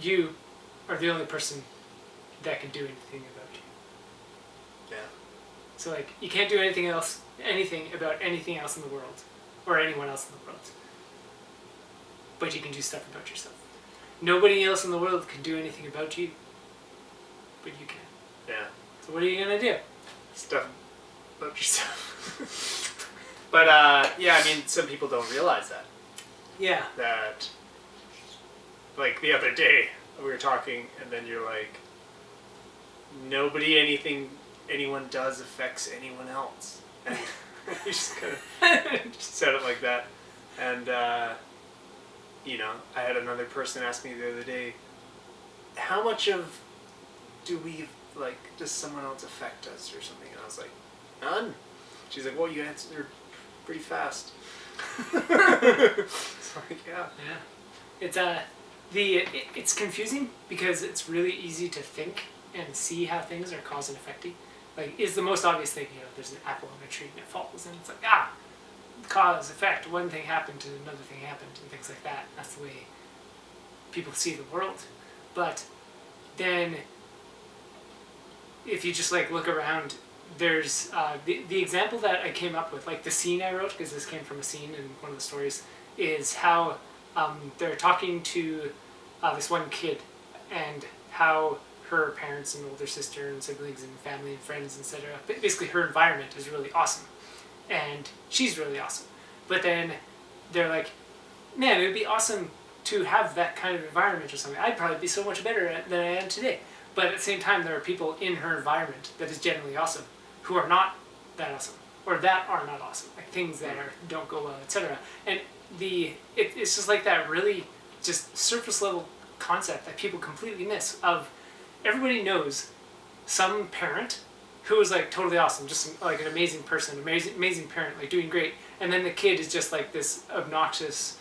you are the only person that can do anything about you. Yeah. So like you can't do anything about anything else in the world, or anyone else in the world. But you can do stuff about yourself. Nobody else in the world can do anything about you, but you can. Yeah. So what are you gonna do? Stuff about yourself. But yeah, I mean, some people don't realize that. Yeah. That, like the other day, we were talking, and then you're like, anyone does affects anyone else, and you just kind of said it like that, and you know, I had another person ask me the other day, how much of does someone else affect us or something? And I was like, none. She's like, well, you answered pretty fast. It's like, yeah. Yeah. It's confusing because it's really easy to think and see how things are cause and effecting. Like, is the most obvious thing, you know, there's an apple on a tree and it falls, and it's like, cause, effect, one thing happened and another thing happened, and things like that. That's the way people see the world. But then, if you just like look around, there's the example that I came up with, like the scene I wrote, because this came from a scene in one of the stories, is how they're talking to this one kid, and how her parents and older sister and siblings and family and friends, etc. Basically, her environment is really awesome, and she's really awesome. But then they're like, man, it would be awesome to have that kind of environment or something. I'd probably be so much better than I am today. But at the same time, there are people in her environment that is generally awesome who are not that awesome, or that are not awesome, like things that don't go well, etc. And it's just like that really just surface level concept that people completely miss of everybody knows some parent who is like totally awesome, just like an amazing person, amazing parent, like doing great, and then the kid is just like this obnoxious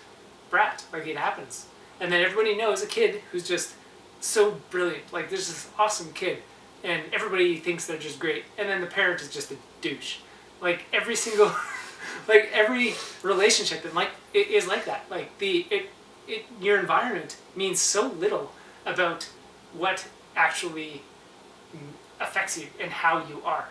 brat, like it happens. And then everybody knows a kid who's just so brilliant, like there's this awesome kid, and everybody thinks they're just great, and then the parent is just a douche. Like every single, like every relationship in it is like that. Like your environment means so little about what actually affects you and how you are.